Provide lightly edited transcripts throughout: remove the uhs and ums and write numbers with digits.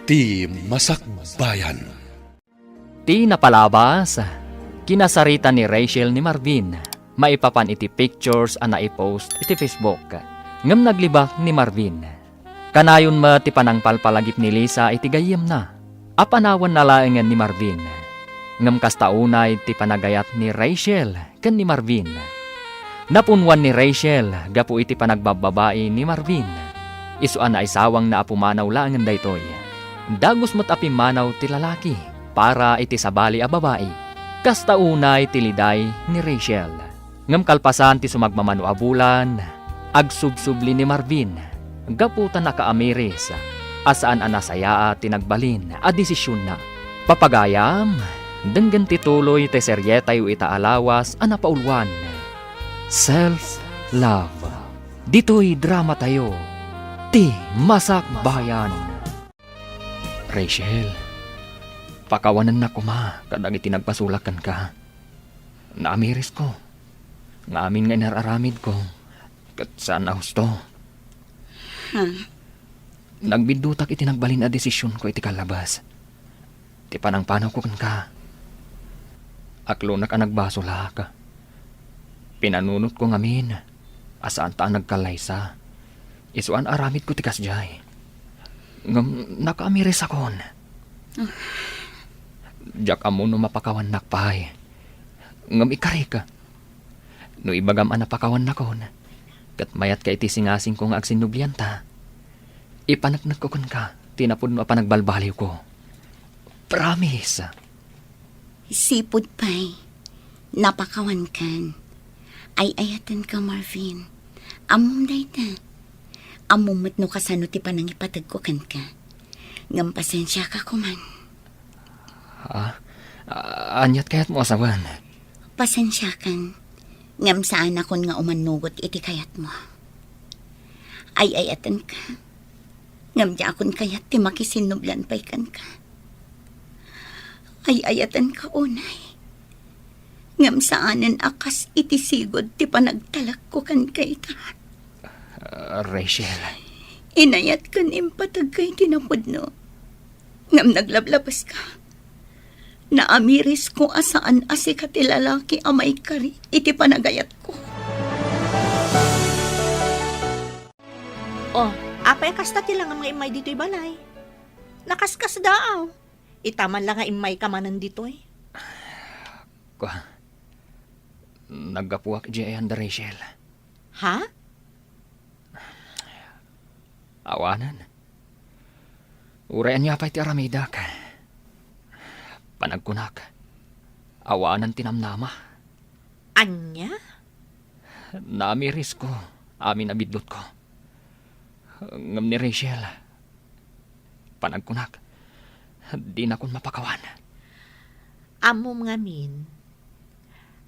Ti Masakbayan. Ti napalabas, kinasarita ni Rachel ni Marvin. Maipapan iti pictures ana i-post iti Facebook. Ngam naglibak ni Marvin. Kanayon ma ti panangpalpalagip ni Lisa iti gayem na. Apanawan nalaengan ni Marvin. Ngam kastaunay ti panagayat ni Rachel ken ni Marvin. Napunwan ni Rachel gapu iti panagbababae ni Marvin. Isuan na isawang na apumanaw laangan daytoy. Dagos mo't apimanaw ti lalaki para iti sabali a babae. Kastaunay ti liday ni Rachel. Ngam kalpasan ti sumagmamano a bulan, agsubsubli ni Marvin. Gaputan nakaamiris, asaan anasayaa tinagbalin a desisyon na. Papagayam, denggan tituloy ti seryetay o itaalawas a napaulwan. Self-love. Dito'y drama tayo. Ti Masakbayan. Rachel, pakawanan na kuma kadang itinagpasulakan ka. Naamiris ko. Nga amin nga inararamid ko. Kat saan na husto? Nagbidutak itinagbalin a desisyon ko iti kalabas. Ti panangpanaw ko kan ka. Aklo na ka nagbasula ka. Pinanunot ko ngamin. Asaan ta nagkalaysa. Isuan aramid ko ti kasjay. Ngam nakaamiris akon. Diyak amo no mapakawan nakpay. Ngam ikari ka. No ibagam napakawan nakon. Kat mayat ka iti singasing kong agsinublianta. Ipanagnak ko kun ka. Tinapod mo pa nagbalbaliw ko. Promise. Sipod pa'y. Napakawan kan. Ay ayatan ka, Marvin. Amom day ta. Amumot no kasano ti panang ipatag ko kan ka. Ngam pasensya ka kuman. Anyat kayat mo asawan. Pasensya kan. Ngam saan akon nga umanugot iti kayat mo. Ay ayatan ka. Ngam di akon kayat ti makisinublan pa'y kan ka. Ay ayatan ka unay. Ngam saanan akas iti sigod ti panagtalak ko kan kay ka. Rachel. Inayat kan impatag kay tinapod no. Ngam naglablabas ka. Naamiris ko asaan asi ka ti lalaki amay kari iti panagayat ko. Oh, apay kasta ti lang ang mga imay dito'y balay. Nakaskas daaw. Itaman lang nga imay ka manan dito'y. Naggapuak di ayan da Rachel. Ha? Awanan. Urayan niya pa'y ti aramidak. Panagkunak. Awanan tinamnama. Anya? Naamiris ko. Amin abidlot ko. Ngam ni Rachel. Panagkunak. Di na kun mapakawan. Amom ngamin.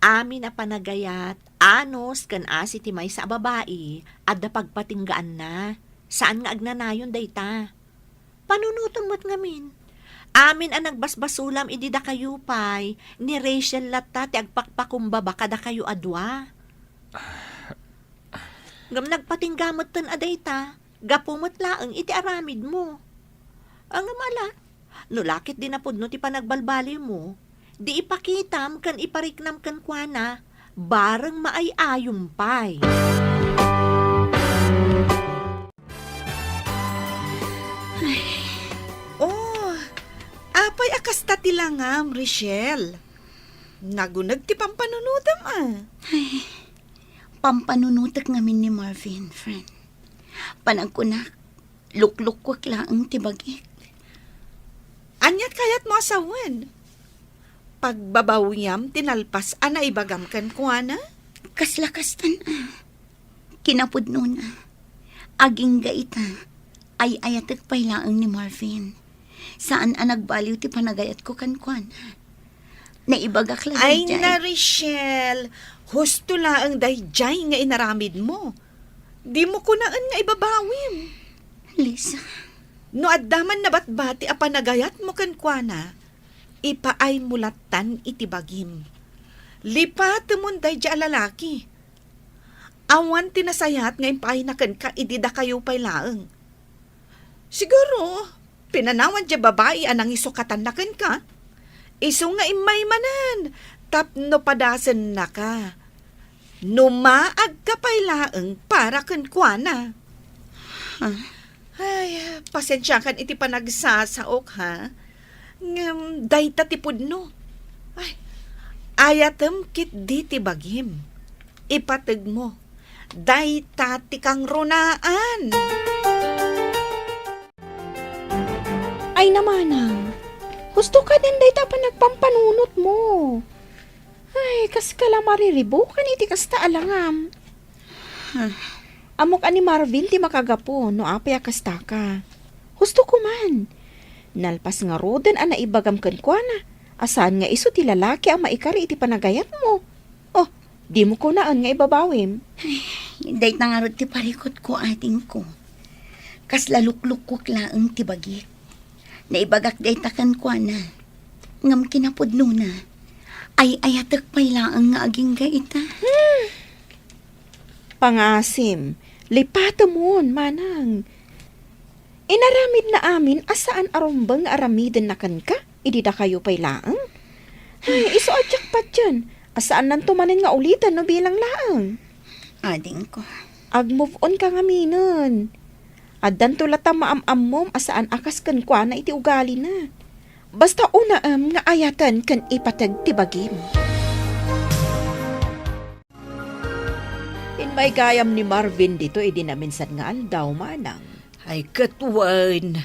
Amin na panagayat, anos kan asi ti may sa babae, at pagpatinggaan na. Saan nga agnanayon dayta? Panunutom mo't ngamin. Amin ang nagbasbasulam idida kayo pay, ni Rachel lata ti agpakpakumbaba kada kayo adwa. Ngam nagpatinggamot tan adayta, gapumot laang iti aramid mo. Ang amala, nulakit din na pudno ti panagbalbali mo, di ipakitam kan ipariknam kan kuana, bareng maayayumpay. Oh, apay akas tatilangam, Rachel. Nagunag ti pampanunutam Ay, pampanunutak ngamin ni Marvin, friend. Panagkunak, luklukwak laang tibagik. Anyat kayat mo asawan. Pagbabawiyam, tinalpas, ana ibagam kan kuana? Kaslakastan kinapudno na. Aging gaita, ay ayatek pay laang ni Marvin. Saan nagbaliw ti panagayat ko kan kuana. Naibagak lang Ay dyan. na, Rachel. Husto laang dayjay nga inaramid mo. Di mo kunaan nga ibabawim. Lisa, No addaman na batbati a panagayat mo kan kuana, ipaay mulatan iti bagim. Lipat mo dayjay a lalaki. Awan tinasayat nga ipaay na kan ka idida kayo pay laang. Siguro, Pinanawan dya babae anang isukatan na ken ka. Iso nga imay manan, tapno padasan na ka. Numaag ka pailaeng para ken kuana. Ay, pasensya kan iti panagsasaok ha. Dayta ti pudno. Ay, ayatem kit di ti bagim. Ipateg mo. Dayta ti kang runaan. Ay namanang, gusto ka din dayta pa nagpampanunot mo. Ay, kas kala mariribo kan iti kasta alangam. Amok ani Marvin ti makagapo no apay kasta ka. Gusto ko man. Nalpas nga roden ana ibagam ken kuana. Asaan nga iso ti lalaki ang maikari iti panagayat mo. Oh, di mo ko naan nga ibabawim. Day na nga ro ti parikot ko ating ko. Kas lalukluk ko klaang ti bagik. Naibagak day takan ko na. Ngam kinapudno na. Ay ayatek pailaang nga aging gaita. Pangasim, lipata mon, manang. Inaramid na amin asaan arumbang aramiden na kan ka, idida kayo pay laang. Ay, iso adyak pa dyan, asaan nan tumanin nga ulitan no bilang laang. Ading ko. Ag-move on ka nga minon. Addan tulata maam-am mom asaan akas kan kwa na iti ugali na. Basta una nga ayatan kan ipatag tibagim. May gayam ni Marvin dito, idinaminsan nga aldaw manang. Ay katuwan.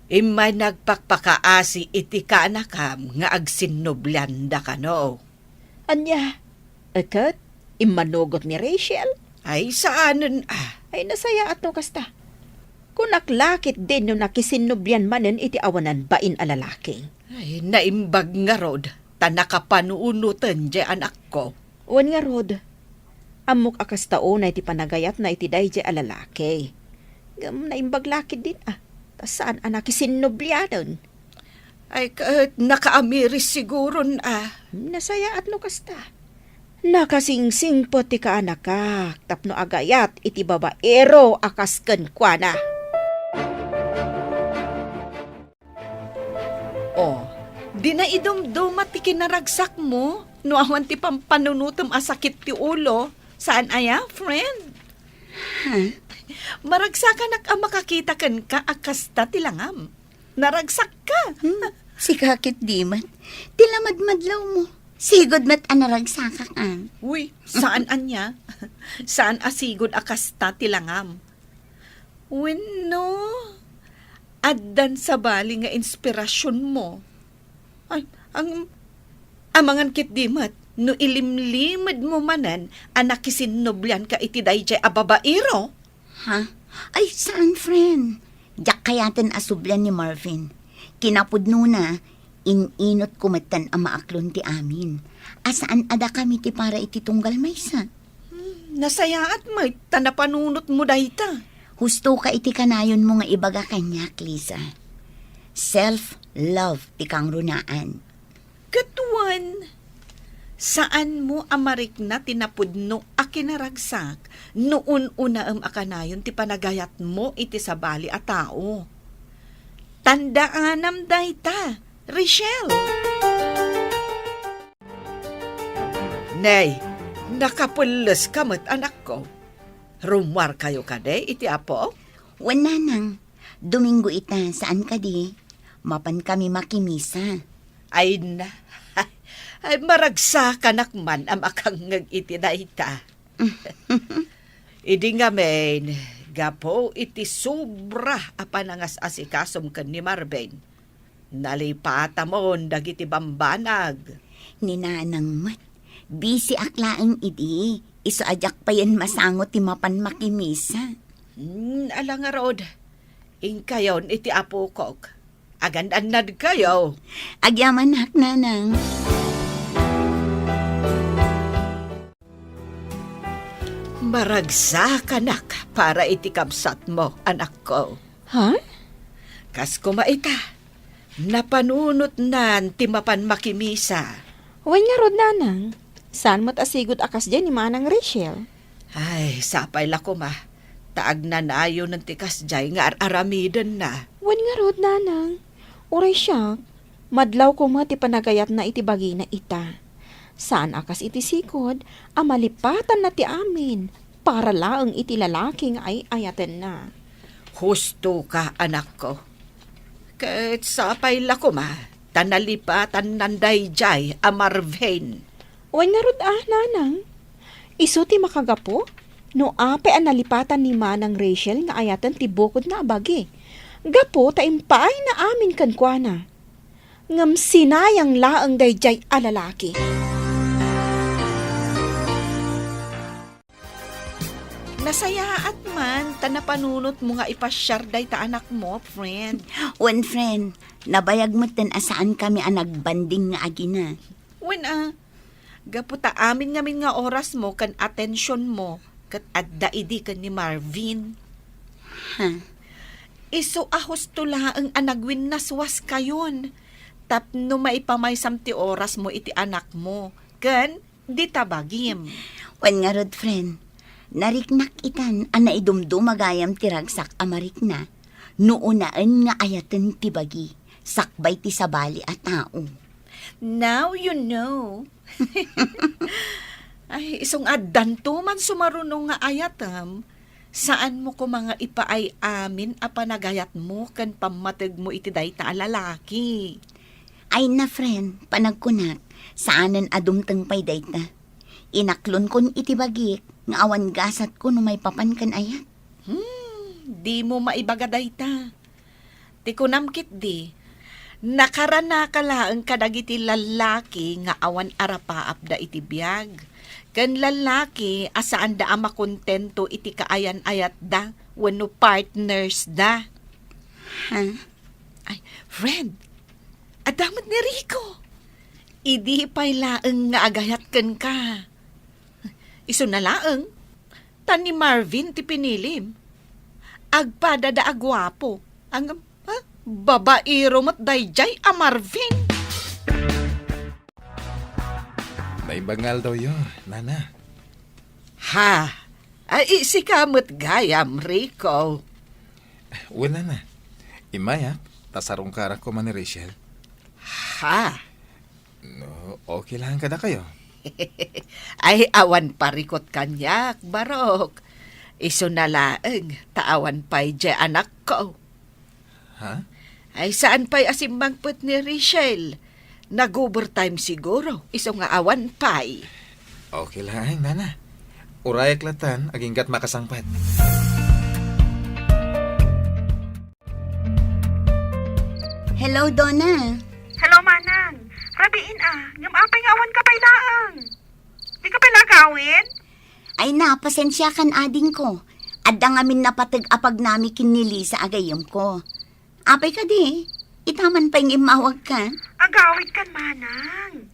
Imay nagpakpakaasi iti ka anakam nga agsinublanda ka no. Anya, akat, imanogot ni Rachel? Ay saanan Ay nasaya at no kasta. Kung naklakit din no nakisinubyan manen iti awanan bain alalaki. Ay naimbag nga rod, tanakapanuunutan di anak ko. Wan nga rod, amok akas tao na iti panagayat na iti day di alalaki. Gam naimbag lakit din Tas saan anak kisinubyanon? Ay nakaamiris siguro Nasaya at no kasta. Nakasingsing po ti ka anak ka, tapno agayat iti babaero akas ken kuana. Oh, di na idumduma ti kinaragsak mo, no awan ti pampanunutom asakit ti ulo. Saan aya, friend? Maragsakan ang makakita kan ka akasta ti langam. Naragsak ka. Si kakit di man. Tilamadmadlaw mo. Sigod mat anaragsakak an. Uy, saan anya? Saan asigod akasta ti langam? Wenno, addan sa bali nga inspirasyon mo. Ay, ang amangan kit di mat. No ilimlimad mo manan, anak kisinublan ka iti dayjay ababairo. Ha? Ay, saan, friend? Diyak kayatin asublan ni Marvin. Kinapudno na, ininot kumatan ang maaklon ti amin. Asaan ada kami ti para iti tunggal maysa? Nasayaat may tanapanunot mo dayta. Husto ka iti kanayon mo nga ibaga kanyak, Lisa. Self-love ti kang runaan. Katuan, saan mo amarik na tinapudno a kinaragsak noon una akanayon ti panagayat mo iti sabali a tao. Tandaanam dayta, Rachel. Nay, nakapulos kamot anak ko. Rumwar kayo kade iti apo? Wala nang. Domingo ita, saan ka di? Mapan kami makimisa. Ay na, ay maragsakan akman am akang iti na ita. Idi nga men, gapo iti sobra apanangas asikasom kan ni Marvin. Nalipata mo dagiti bambanag. Ninanang mat. Busy aklaang idi. Iso ajak pa yan masangot ti mapan makimisa. Ala nga rod, kayon iti apo kog. Agan-anad kayo. Agyaman hak nanang. Maragsakan para iti kabsat mo, anak ko. Ha? Kas kumaita, napanunot nan ti mapan makimisa. Wan nga rod nanang. Saan mo't asigod akas dyan ni manang Rachel? Ay, sapay la ko ma. Taag na nayo ng tikas jay nga aramidan na. Wan nga rod, nanang. Uray siya, madlaw ko ti panagayat na iti bagi na ita. Saan akas iti sikod, amalipatan na ti amin, para laang iti lalaki nga ay ayaten na. Husto ka, anak ko. Kahit sapay la ko ma, tanalipatan nanday jay a Marvin. Wan nga rod, nanang. Isu ti makagapo, no ape ang nalipatan ni Manang Rachel nga ayaten ti bukod na abagi. Gapo ta impaay na amin kankwana. Ngam sinayang laang dayjay alalaki. Nasayaat man, tanapanunot mo nga ipasyar day ta anak mo, friend. Wen friend, nabayag mo ten asaan kami ang nagbanding nga agina. When gaputa amin ngamin nga oras mo kan atensyon mo kat adda idi kan ni Marvin. Ha? Iso ahos tulaang anagwin naswas kayon. Tapno maipamaysam ti oras mo iti anak mo. Kan, di tabagim. Wen nga rod friend, nariknak itan ang naidumdumagayam ti ragsak amarikna. Nuunaan nga ayaten ti bagi, sakbay ti sabali at tao. Now you know. Ay, isong addan to man sumarunong nga ayatam. Saan mo ko mga ipaay amin a panagayat mo kan pamatag mo iti day ta lalaki. Ay na friend, panagkunak, saanan adumteng pay dayta. Inaklon kon iti bagi, nga awan gasat ko no may papan kan ayat. Di mo maibaga day ta. Ti kunamkit di. Nakarana ka laang kadagiti lalaki nga awan arapaap da iti biyag. Kan lalaki, asaan da ama kontento iti kaayan ayat da, wano partners da. Ha? Ay, friend, adamat ni Rico. Idi pa'y laeng nga agayat ken ka. Iso na laeng, tan ni Marvin ti pinilim. Agpada da agwapo, ang babairo mat dayjay a Marvin. May bangal daw yun, nana. Ha? Ay, isi kamot gayam, Rico. Wala na. Imaya, tasarong karak ko man ni Rachel. Ha? No, okay lang kada kayo. Ay, awan parikot kanyak, barok. Iso na laeng, taawan pa'y dya anak ko. Ha? Ay, saan pa'y asimbangpot ni Rachel? Nag-overtime siguro, iso nga awan pa'y. Okay lang, nana. Urayak latan, aginggat makasangpat. Hello, Donna. Hello, Manang. Rabiin ngam apay nga awan ka pa'y laang. Di ka pa'y lagawin? Ay na, pasensya kan ading ko. Adda ngamin napatag apag nami kinili sa agayam ko. Apay ka di, itaman pa yung imawag ka. Agawid kan, Manang.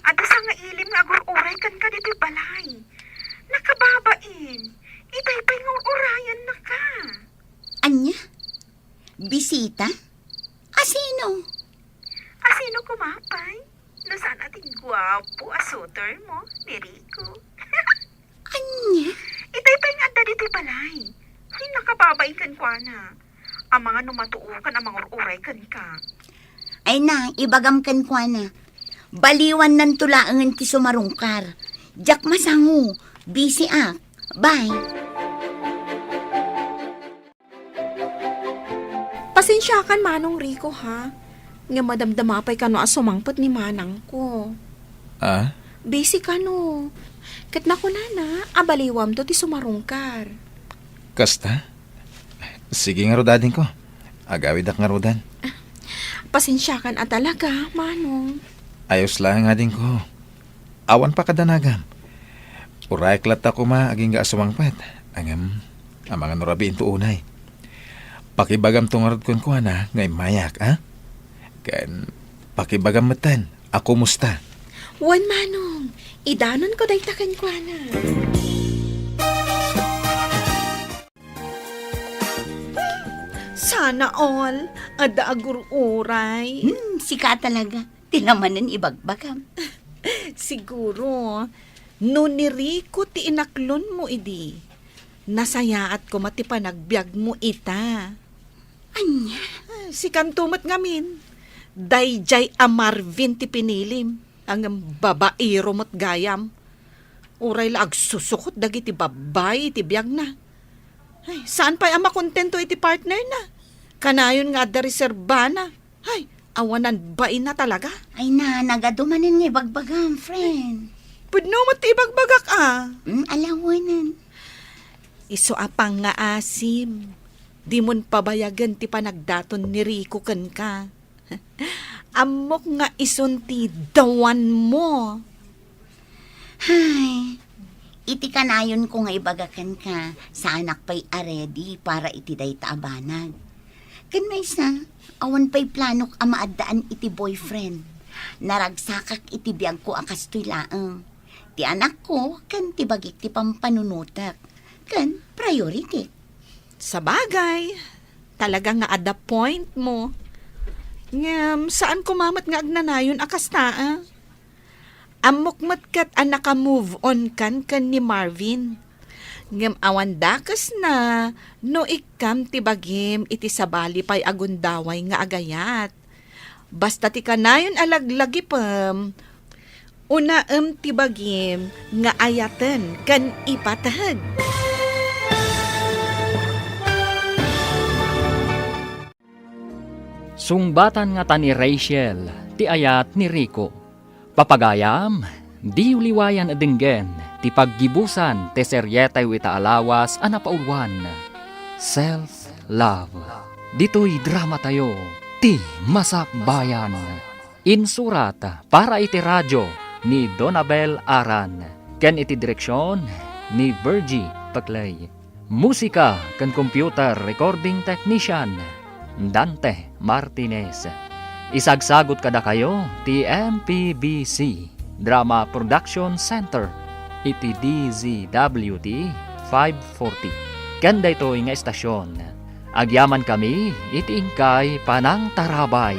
Ada sa nga ilim nga agur-uray kan ka dito balay. Nakababain. Itay pa'y nga urayan na ka. Anya? Bisita? Asino? Asino kumapay? Nasaan ating gwapo asuter mo, ni Rico? Anya? Itay pa'y nga ada dito balay. Ay, nakababain kan kwa na. Ang mga numatuukan ang mga uray kan ka. Ay na, ibagam kan kwa na. Baliwan ng tulaangan ti sumarungkar. Jack masangu, busy ak. Bye. Pasensya kan Manong Rico ha. Nga madamdamapay ka no asumangpot ni Manang ko. Ah? Busy ka no. Kat na ko na, abaliwam to ti sumarungkar. Kasta? Sige nga rodadin ko. Agawid ak nga rodan. Pasensya kan talaga, Manong. Ayos lang nga din ko. Awan pa kadanagam. Urayak lata ko ma, aging ga asumangpat. Ang mga nurabiin to unay. Pakibagam tungarod kon ko na, ngay mayak, ha? Kan, pakibagam matan, ako musta? Wan Manong, idanon ko day takan kwa na. Sana all, ada agur-uray. Sika talaga. Tilamanan ibagbagam. Siguro, no ni Rico ti inaklon mo idi. Nasayaat ko mati panagbiag mo ita. Anya? Si kantumat ngamin. Dayjay a Marvin ti pinilim. Ang babaero mo't gayam. Uray la agsusukot dagiti babay iti biyag na. Ay, saan pa'y ama kontento iti partner na? Kanayon nga da reserba na. Ay, awanan ba na talaga? Ay na, nagadumanin nga bagbagam, friend. Pudno mo ti bagbagak Alawanan. Iso apang nga asim. Di mon pabayagan ti panagdaton ni Rico ken ka. Amok nga ison ti dawan mo. Hay, iti kanayon ko nga ibagakan ka sa anak pa'y aredy para iti day taabanag. Kan may sa, awan pa'y planok amaadaan iti boyfriend. Naragsakak iti biyag ko akas to'y laang. Ti anak ko, kan ti bagik ti pampanunutak. Kan priority. Sa bagay, talaga nga ada point mo. Ngam, saan kumamat nga agnanayon akas taa? Amok matkat ang naka-move on kan ni Marvin. Ngam awan dakas na, no ikam ti bagim iti sabali pa'y agundaway nga agayat. Basta ti kanayon alaglagi pam, unaem ti bagim nga ayaten kan ipatahag. Sungbatan nga ta ni Rachel, ti ayat ni Rico. Papagayam, di uliwayan adinggen, ti paggibusan, ti seryetay wita alawas, anapaulwan. Self-love. Dito'y drama tayo, ti masakbayan. Insurat para iti radyo ni Donabel Aran. Ken iti direksyon ni Virgie Paclay. Musika ken computer recording technician Dante Martinez. Isagsagot kada kayo ti MPBC Drama Production Center iti DZWT 540. Kanda ito nga estasyon. Agyaman kami iti ingkay panang tarabay.